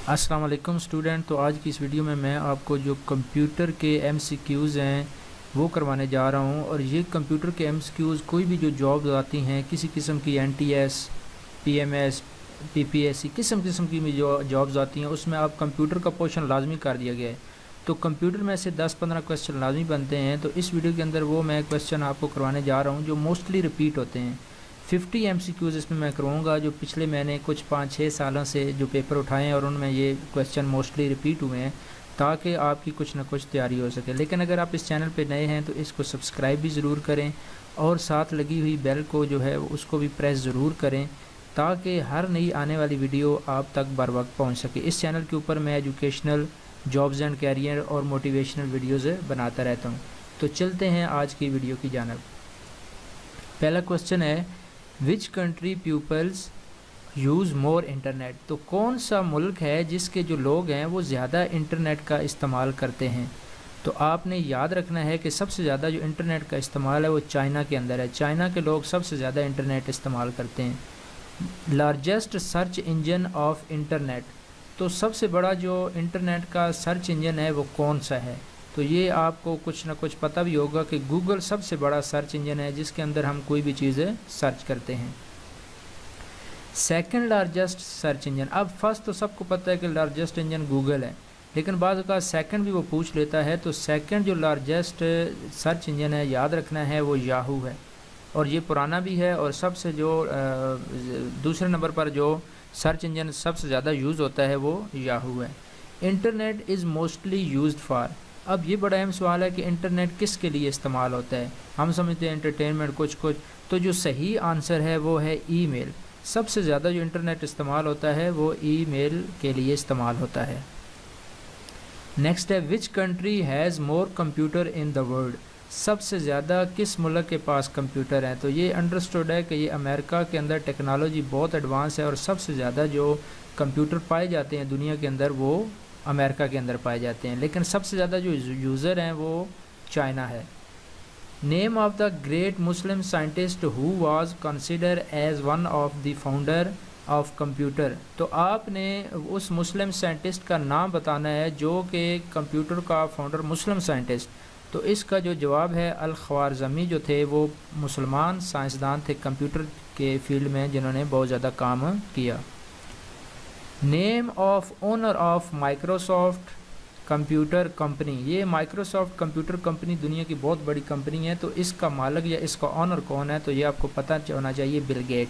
अस्सलाम वालेकुम स्टूडेंट। तो आज की इस वीडियो में मैं आपको जो कंप्यूटर के एमसीक्यूज़ हैं वो करवाने जा रहा हूं। और ये कंप्यूटर के एमसीक्यूज़ कोई भी जो जॉब्स आती हैं किसी किस्म की एनटीएस, पीएमएस, पीपीएससी किस्म की जो जॉब्स आती हैं उसमें आप कंप्यूटर का पोर्शन लाजमी कर दिया गया है। तो कंप्यूटर में से 10-15 क्वेश्चन लाजमी बनते हैं। तो इस वीडियो के अंदर वो मैं क्वेश्चन आपको करवाने जा रहा हूँ जो मोस्टली रिपीट होते हैं। 50 एमसीक्यूज़ इसमें मैं करवाऊँगा जो पिछले मैंने कुछ 5-6 सालों से जो पेपर उठाए हैं और उनमें ये क्वेश्चन मोस्टली रिपीट हुए हैं ताकि आपकी कुछ ना कुछ तैयारी हो सके। लेकिन अगर आप इस चैनल पे नए हैं तो इसको सब्सक्राइब भी ज़रूर करें और साथ लगी हुई बेल को जो है उसको भी प्रेस ज़रूर करें ताकि हर नई आने वाली वीडियो आप तक बर वक्त पहुँच सके। इस चैनल के ऊपर मैं एजुकेशनल, जॉब्स एंड कैरियर और मोटिवेशनल वीडियोज़ बनाता रहता हूँ। तो चलते हैं आज की वीडियो की जानब। पहला क्वेश्चन है, which country peoples use more internet. तो कौन सा मुल्क है जिसके जो लोग हैं वो ज़्यादा इंटरनेट का इस्तेमाल करते हैं। तो आपने याद रखना है कि सबसे ज़्यादा जो इंटरनेट का इस्तेमाल है वो चाइना के अंदर है। चाइना के लोग सबसे ज़्यादा इंटरनेट इस्तेमाल करते हैं। Largest search engine of internet. तो सबसे बड़ा जो इंटरनेट का सर्च इंजन है वो कौन सा है। तो ये आपको कुछ ना कुछ पता भी होगा कि गूगल सबसे बड़ा सर्च इंजन है जिसके अंदर हम कोई भी चीज़ें सर्च करते हैं। Second largest search engine. अब फर्स्ट तो सबको पता है कि लार्जेस्ट इंजन गूगल है, लेकिन बाद का सेकंड भी वो पूछ लेता है। तो सेकंड जो लार्जेस्ट सर्च इंजन है याद रखना है वो याहू है और ये पुराना भी है। और सबसे जो दूसरे नंबर पर जो सर्च इंजन सबसे ज़्यादा यूज़ होता है वो याहू है। Internet is mostly used for. अब ये बड़ा अहम सवाल है कि इंटरनेट किस के लिए इस्तेमाल होता है। हम समझते हैं एंटरटेनमेंट कुछ। तो जो सही आंसर है वो है ईमेल। सबसे ज़्यादा जो इंटरनेट इस्तेमाल होता है वो ईमेल के लिए इस्तेमाल होता है। नेक्स्ट है, which country has more computer in the world. सबसे ज़्यादा किस मुल्क के पास कंप्यूटर हैं। तो ये अंडरस्टूड है कि ये अमेरिका के अंदर टेक्नोलॉजी बहुत एडवांस है और सबसे ज़्यादा जो कंप्यूटर पाए जाते हैं दुनिया के अंदर वो अमेरिका के अंदर पाए जाते हैं। लेकिन सबसे ज़्यादा जो यूज़र हैं वो चाइना है। Name of the great Muslim scientist who was consider as one of the founder of computer. तो आपने उस मुस्लिम साइंटिस्ट का नाम बताना है जो कि कंप्यूटर का फाउंडर मुस्लिम साइंटिस्ट। तो इसका जो जवाब है अल-ख्वारिज़मी जो थे वो मुसलमान साइंसदान थे कंप्यूटर के फील्ड में जिन्होंने बहुत ज़्यादा काम किया। Name of owner of Microsoft computer company. ये माइक्रोसॉफ्ट कंप्यूटर कंपनी दुनिया की बहुत बड़ी कंपनी है। तो इसका मालिक या इसका ओनर कौन है तो ये आपको पता होना चाहिए, बिल गेट।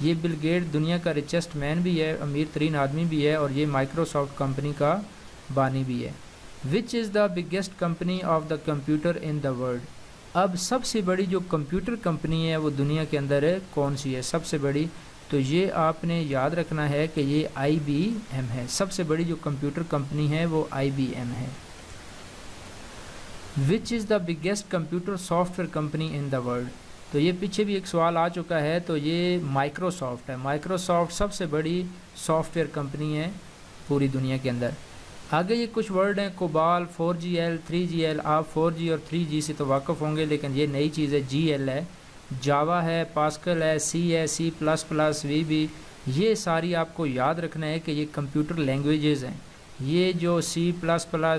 ये बिल गेट दुनिया का रिचेस्ट मैन भी है, अमीर तरीन आदमी भी है और ये माइक्रोसॉफ्ट कंपनी का बानी भी है। Which is the biggest company of the computer in the world. अब सबसे बड़ी जो कंप्यूटर कंपनी है वो दुनिया के अंदर है कौन सी है सबसे बड़ी। तो ये आपने याद रखना है कि ये IBM है। सबसे बड़ी जो कंप्यूटर कंपनी है वो IBM है। Which is the biggest computer software company in the world. तो ये पीछे भी एक सवाल आ चुका है। तो ये माइक्रोसॉफ्ट है। माइक्रोसॉफ्ट सबसे बड़ी सॉफ्टवेयर कंपनी है पूरी दुनिया के अंदर। आगे ये कुछ वर्ड हैं, कोबाल, 4GL, 3GL। आप 4G और 3G से तो वाक़फ़ होंगे लेकिन ये नई चीज़ है, GL है। जावा है, पास्कल है, C है, C++, VB। ये सारी आपको याद रखना है कि ये कंप्यूटर लैंग्वेजेस हैं। ये जो C++,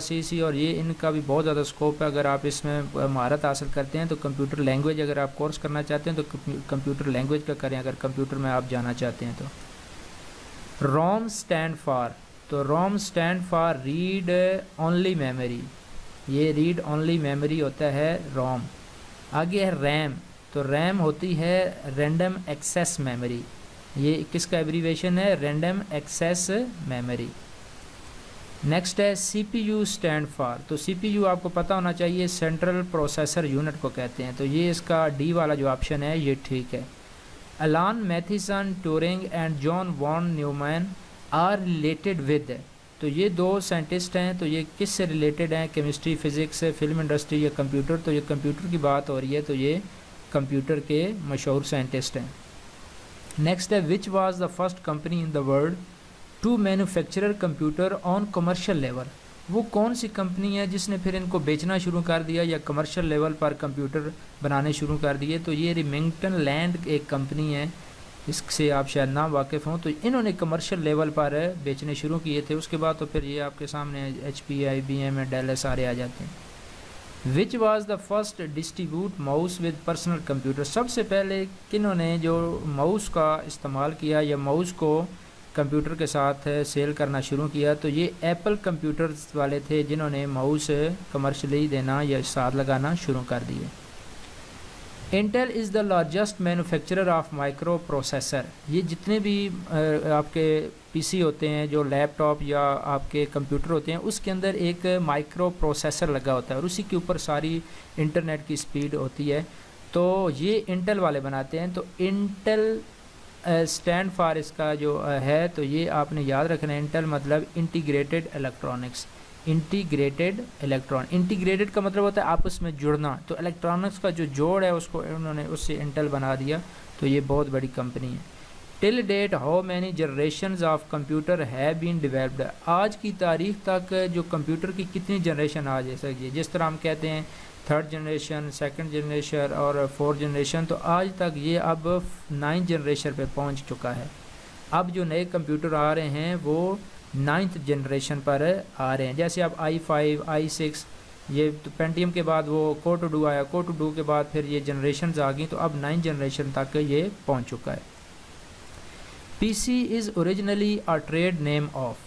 CC और ये इनका भी बहुत ज़्यादा स्कोप है। अगर आप इसमें महारत हासिल करते हैं तो कंप्यूटर लैंग्वेज अगर आप कोर्स करना चाहते हैं तो कंप्यूटर लैंग्वेज का करें अगर कंप्यूटर में आप जाना चाहते हैं तो। ROM stand for. तो ROM stand for read only memory. ये रीड ओनली मेमोरी होता है रोम। आगे है रैम। तो रैम होती है रैंडम एक्सेस मेमोरी। ये किसका एब्रीवेशन है, रैंडम एक्सेस मेमोरी। नेक्स्ट है CPU स्टैंड फॉर। तो CPU आपको पता होना चाहिए, सेंट्रल प्रोसेसर यूनिट को कहते हैं। तो ये इसका D वाला जो ऑप्शन है ये ठीक है। Alan Mathison Turing and John von Neumann are related with. तो ये दो साइंटिस्ट हैं। तो ये किस से रिलेटेड हैं, केमिस्ट्री, फिज़िक्स, फिल्म इंडस्ट्री या कंप्यूटर। तो ये कंप्यूटर की बात हो रही है तो ये कंप्यूटर के मशहूर साइंटिस्ट हैं। नेक्स्ट है, which was the first company in the world to manufacture computer on commercial level. वो कौन सी कंपनी है जिसने फिर इनको बेचना शुरू कर दिया या कमर्शियल लेवल पर कंप्यूटर बनाने शुरू कर दिए। तो ये रिमिंगटन लैंड एक कंपनी है इससे आप शायद ना वाकिफ़ हों। तो इन्होंने कमर्शियल लेवल पर बेचने शुरू किए थे। उसके बाद तो फिर ये आपके सामने HP, IBM, डेल सारे आ जाते हैं। विच was the first distribute mouse with personal computer, सबसे पहले किन्होंने जो माउस का इस्तेमाल किया या माउस को कंप्यूटर के साथ सेल करना शुरू किया, तो ये एप्पल कंप्यूटर्स वाले थे जिन्होंने माउस कमर्शियली देना या साथ लगाना शुरू कर दिए। Intel is the largest manufacturer of micro processor, ये जितने भी आपके पीसी होते हैं, जो लैपटॉप या आपके कंप्यूटर होते हैं, उसके अंदर एक माइक्रो प्रोसेसर लगा होता है और उसी के ऊपर सारी इंटरनेट की स्पीड होती है। तो ये इंटेल वाले बनाते हैं। तो इंटेल स्टैंड फॉर इसका जो है, तो ये आपने याद रखना है, इंटेल मतलब integrated electronics. Integrated electron, integrated का मतलब होता है आपस में जुड़ना, तो इलेक्ट्रॉनिक्स का जो जोड़ है उसको उन्होंने उससे इंटेल बना दिया। तो ये बहुत बड़ी कंपनी है। Till date how many generations of computer have been developed, आज की तारीख तक जो कंप्यूटर की कितनी जनरेशन आ जा सकी है। जिस तरह हम कहते हैं थर्ड जनरेशन, सेकंड जनरेशन और फोर्थ जनरेशन, तो आज तक ये अब 9th जनरेशन पे पहुंच चुका है। अब जो नए कंप्यूटर आ रहे हैं वो 9th जनरेशन पर आ रहे हैं। जैसे अब i5, i6, ये तो पेंटियम के बाद वो Core 2 आया, Core 2 के बाद फिर ये जनरेशन्स आ गई, तो अब 9th जनरेशन तक ये पहुंच चुका है। PC is originally a trade name of,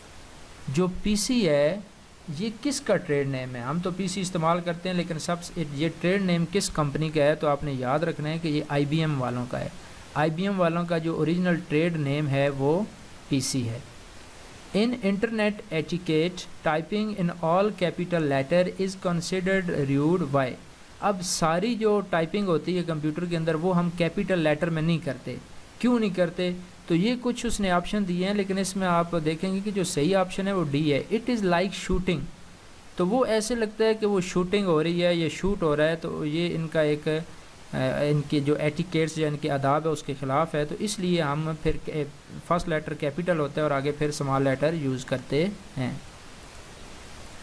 जो PC है ये किसका ट्रेड नेम है। हम तो PC इस्तेमाल करते हैं, लेकिन सब ये ट्रेड नेम किस कंपनी का है, तो आपने याद रखना है कि ये IBM वालों का है। IBM वालों का जो ओरिजिनल ट्रेड नेम है वो PC है। In internet etiquette typing in all capital letter is considered rude by, अब सारी जो टाइपिंग होती है कंप्यूटर के अंदर वो हम कैपिटल लेटर में नहीं करते। क्यों नहीं करते, तो ये कुछ उसने ऑप्शन दिए हैं, लेकिन इसमें आप देखेंगे कि जो सही ऑप्शन है वो D है। इट इज़ लाइक शूटिंग, तो वो ऐसे लगता है कि वो शूटिंग हो रही है, ये शूट हो रहा है। तो ये इनका एक इनके जो एटिकेट्स या इनके आदाब है उसके ख़िलाफ़ है। तो इसलिए हम फिर फर्स्ट लेटर कैपिटल होता है और आगे फिर स्मॉल लेटर यूज़ करते हैं।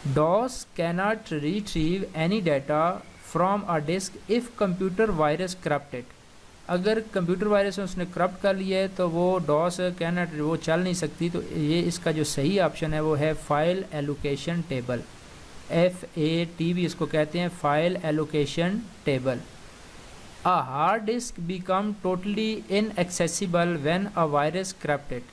DOS cannot retrieve any data from a disk if computer virus corrupted, अगर कंप्यूटर वायरस उसने करप्ट कर लिया है तो वो DOS कैनॉट वो चल नहीं सकती। तो ये इसका जो सही ऑप्शन है वो है फाइल एलोकेशन टेबल, FAT भी इसको कहते हैं, file allocation table. A hard disk become totally inaccessible when a virus corrupted,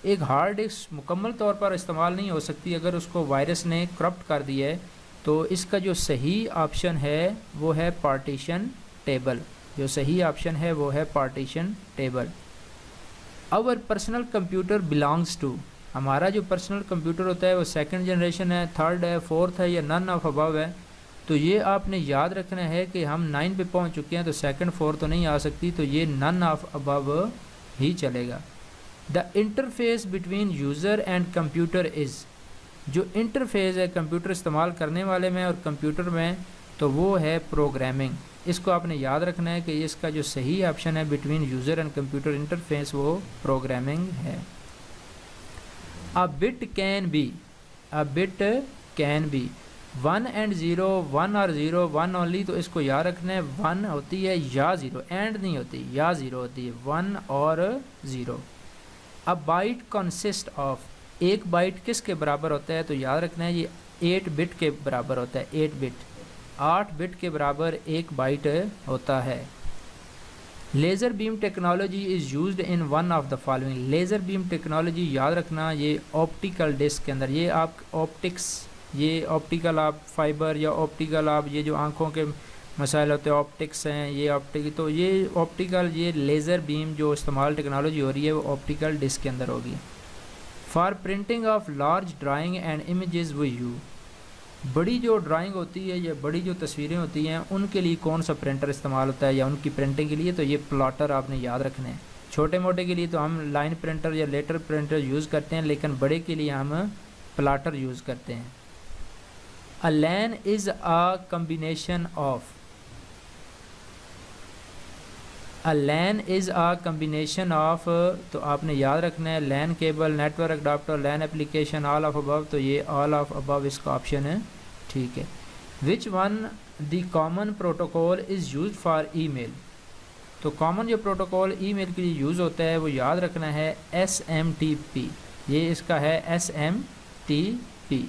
एक हार्ड डिस्क मुकम्मल तौर पर इस्तेमाल नहीं हो सकती अगर उसको वायरस ने करप्ट कर दिया है। तो इसका जो सही ऑप्शन है वो है पार्टीशन टेबल, जो सही ऑप्शन है वो है partition table. Our personal computer belongs to, हमारा जो पर्सनल कंप्यूटर होता है वो सेकंड जनरेशन है, थर्ड है, फोर्थ है या नन ऑफ अबव है। तो ये आपने याद रखना है कि हम 9 पे पहुंच चुके हैं, तो सेकंड फोर्थ तो नहीं आ सकती, तो ये नन ऑफ अबव ही चलेगा। The interface between user and computer is, जो इंटरफेस है कंप्यूटर इस्तेमाल करने वाले में और कंप्यूटर में, तो वो है प्रोग्रामिंग। इसको आपने याद रखना है कि इसका जो सही ऑप्शन है between user and computer interface वो प्रोग्रामिंग है। A bit can be, a bit can be 1 and 0, 1 और 0, 1 ओनली, तो इसको याद रखना है 1 होती है या 0, एंड नहीं होती, या 0 होती है, 1 और 0। अब बाइट कंसिस्ट ऑफ, एक बाइट किसके बराबर होता है, तो याद रखना है ये 8 बिट के बराबर होता है। 8 बिट, 8 बिट के बराबर एक बाइट होता है। Laser beam technology is used in one of the following, laser beam technology याद रखना ये ऑप्टिकल डिस्क के अंदर, ये आप ऑप्टिक्स, ये ऑप्टिकल आप फाइबर या ऑप्टिकल आप ये जो आंखों के मसाइल होते हैं ऑप्टिक्स हैं, ये ऑप्टिक, तो ये ऑप्टिकल ये लेज़र बीम जो इस्तेमाल टेक्नोलॉजी हो रही है वो ऑप्टिकल डिस्क के अंदर होगी। For printing of large drawing and images we use, बड़ी जो ड्राइंग होती है या बड़ी जो तस्वीरें होती हैं उनके लिए कौन सा प्रिंटर इस्तेमाल होता है या उनकी प्रिंटिंग के लिए, तो ये प्लॉटर आपने याद रखने हैं। छोटे मोटे के लिए तो हम लाइन प्रिंटर या लेटर प्रिंटर यूज़ करते हैं, लेकिन बड़े के लिए हम प्लॉटर यूज़ करते हैं। A LAN is a combination of, a LAN is a combination of, तो आपने याद रखना है LAN cable, network adapter, LAN application, all of above, तो ये ऑल ऑफ अबव इसका ऑप्शन है, ठीक है। Which one the common protocol is used for email, तो कॉमन जो प्रोटोकॉल ईमेल के लिए यूज़ होता है वो याद रखना है SMTP, ये इसका है SMTP।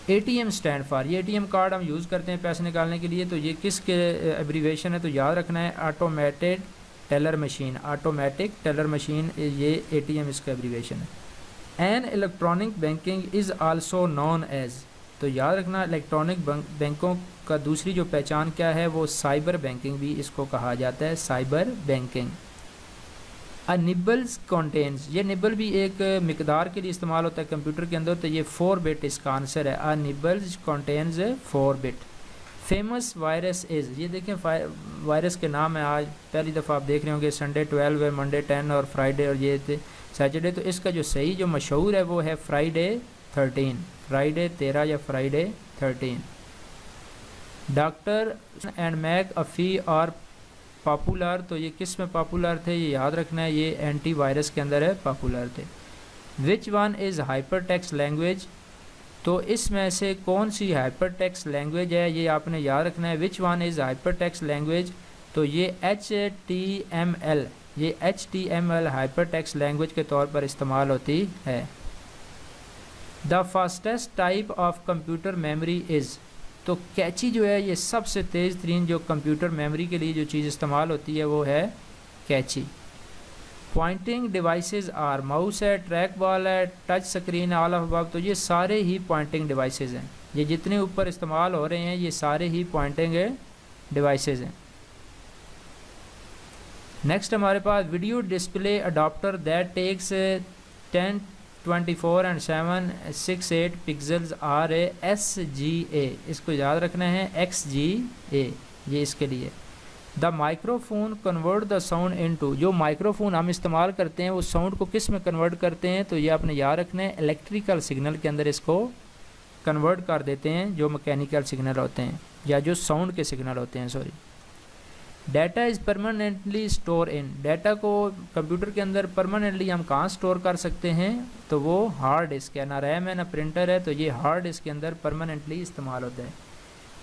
ATM स्टैंड फॉर, ये ATM कार्ड हम यूज़ करते हैं पैसे निकालने के लिए, तो ये किसके एब्रीवेशन है, तो याद रखना है automated teller machine, automatic teller machine, ये ATM इसका एब्रीवेशन है। An electronic banking is also known as, तो याद रखना इलेक्ट्रॉनिक बैंकों का दूसरी जो पहचान क्या है, वो साइबर बैंकिंग भी इसको कहा जाता है, साइबर बैंकिंग। अ निबल्स कंटेन्स, ये निबल भी एक मिकदार के लिए इस्तेमाल होता है कंप्यूटर के अंदर, तो ये 4 बिट इसका आंसर है। A nibbles contains 4 bit. Famous virus is, ये देखें वायरस के नाम है, आज पहली दफ़ा आप देख रहे होंगे, संडे 12 है, मंडे 10 और फ्राइडे और ये सैटरडे, तो इसका जो सही जो मशहूर है वो है फ्राइडे 13, फ्राइडे 13 या फ्राइडे 13। डॉक्टर एंड मैक अफ़ी और पॉपुलर, तो ये किस में पॉपुलर थे, ये याद रखना है, ये एंटी वायरस के अंदर है, पॉपुलर थे। Which one is hyper text language, तो इसमें से कौन सी हाइपर टेक्स्ट लैंग्वेज है, ये आपने याद रखना है। Which one is hyper text language, तो ये HTML, ये HTML हाइपर टेक्स्ट लैंग्वेज के तौर पर इस्तेमाल होती है। The fastest type of computer memory is, तो कैची जो है ये सबसे तेज़ तरीन जो कंप्यूटर मेमोरी के लिए जो चीज़ इस्तेमाल होती है वो है कैची। पॉइंटिंग डिवाइसेस आर, माउस है, ट्रैक बॉल है, touch screen, all of above, तो ये सारे ही पॉइंटिंग डिवाइसेस हैं, ये जितने ऊपर इस्तेमाल हो रहे हैं ये सारे ही पॉइंटिंग डिवाइसेस हैं। नेक्स्ट हमारे पास video display adapter that takes 10, 24 and 768 pixels are SGA, इसको याद रखना है XGA, ये इसके लिए। The microphone convert the sound into, जो माइक्रोफोन हम इस्तेमाल करते हैं वो साउंड को किस में कन्वर्ट करते हैं, तो ये आपने याद रखना है इलेक्ट्रिकल सिग्नल के अंदर इसको कन्वर्ट कर देते हैं, जो मैकेनिकल सिग्नल होते हैं या जो साउंड के सिग्नल होते हैं, sorry. Data is permanently store in, data को कंप्यूटर के अंदर परमानेंटली हम कहाँ स्टोर कर सकते हैं, तो वो हार्ड डिस्क है, ना रैम है ना प्रिंटर है, तो ये हार्ड डिस्क के अंदर परमानेंटली इस्तेमाल होता है।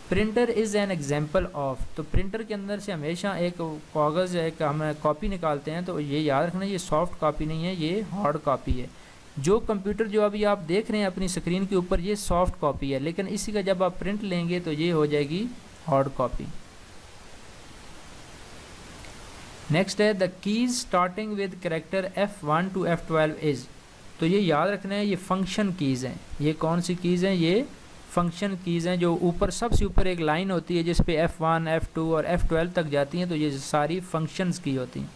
Printer is an example of, तो प्रिंटर के अंदर से हमेशा एक कागज़ एक हम कॉपी निकालते हैं, तो ये याद रखना ये सॉफ्ट कॉपी नहीं है, ये हार्ड कॉपी है। जो कंप्यूटर जो अभी आप देख रहे हैं अपनी स्क्रीन के ऊपर ये सॉफ्ट कॉपी है, लेकिन इसी का जब आप प्रिंट लेंगे तो ये हो जाएगी हार्ड कॉपी। नेक्स्ट है the keys starting with character F1 to F12 is, तो ये याद रखना है ये फंक्शन कीज़ हैं। ये कौन सी कीज़ हैं, ये फंक्शन कीज़ हैं, जो ऊपर सबसे ऊपर एक लाइन होती है जिस पे F1, F2 और F12 तक जाती हैं, तो ये सारी फंक्शंस की होती हैं।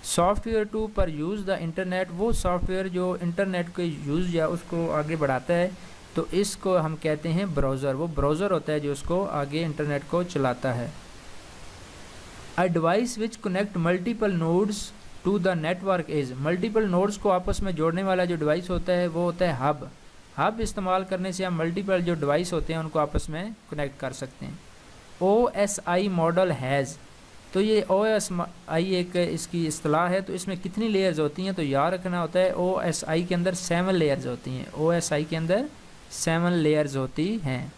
सॉफ्टवेयर टू पर यूज़ द इंटरनेट, वो सॉफ्टवेयर जो इंटरनेट के यूज़ या उसको आगे बढ़ाता है, तो इसको हम कहते हैं ब्राउज़र, वो ब्राउज़र होता है जो उसको आगे इंटरनेट को चलाता है। A device which connect multiple nodes to the network is, multiple nodes को आपस में जोड़ने वाला जो डिवाइस होता है वो होता है हब। हब इस्तेमाल करने से हम मल्टीपल जो डिवाइस होते हैं उनको आपस में कनेक्ट कर सकते हैं। OSI मॉडल हैज़, तो ये OSI एक इसकी इस्तिलाह है, तो इसमें कितनी लेयर्स होती हैं, तो याद रखना होता है OSI के अंदर 7 लेयर्स होती हैं, OSI के अंदर 7 लेयर्स होती हैं।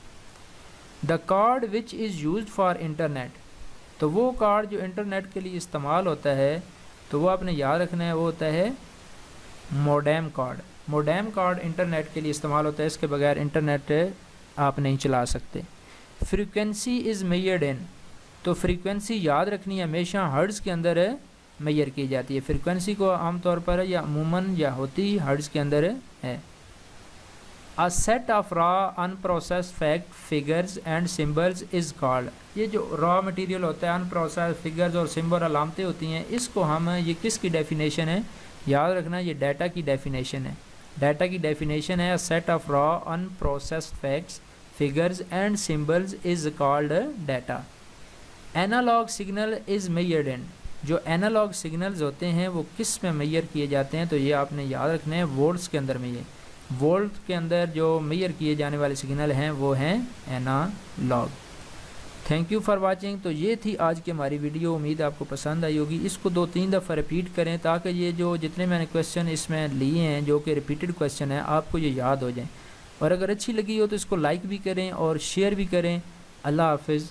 The card which is used for internet, तो वो कार्ड जो इंटरनेट के लिए इस्तेमाल होता है तो वो आपने याद रखना है, वो होता है modem card. Modem card internet के लिए इस्तेमाल होता है, इसके बगैर इंटरनेट आप नहीं चला सकते। फ्रीक्वेंसी इज़ मेजर्ड इन, तो फ्रीक्वेंसी याद रखनी है हमेशा हर्ट्ज़ के अंदर मेजर की जाती है। फ्रीक्वेंसी को आमतौर पर या अमूमन या होती हर्ट्ज़ के अंदर है। A set of raw unprocessed fact figures and symbols is called, ये जो रॉ मटेरियल होता है अनप्रोसेस्ड फिगर्स और सिम्बल अलामतें होती हैं, इसको हम ये किसकी डेफिनेशन है, याद रखना ये डाटा की डेफिनेशन है। डाटा की डेफिनेशन है a set of raw unprocessed facts figures and symbols is called data. Analog signal is measured in, जो एनालॉग सिग्नल्स होते हैं वो किस में मेजर किए जाते हैं, तो ये आपने याद रखना है वोल्ट्स के अंदर मेजर, वोल्ट के अंदर जो मेजर किए जाने वाले सिग्नल हैं वो हैं analog. Thank you for watching. तो ये थी आज की हमारी वीडियो, उम्मीद आपको पसंद आई होगी। इसको 2-3 दफ़ा रिपीट करें ताकि ये जो जितने मैंने क्वेश्चन इसमें लिए हैं जो कि रिपीटेड क्वेश्चन है आपको ये याद हो जाए, और अगर अच्छी लगी हो तो इसको लाइक भी करें और शेयर भी करें। अल्लाह हाफिज़।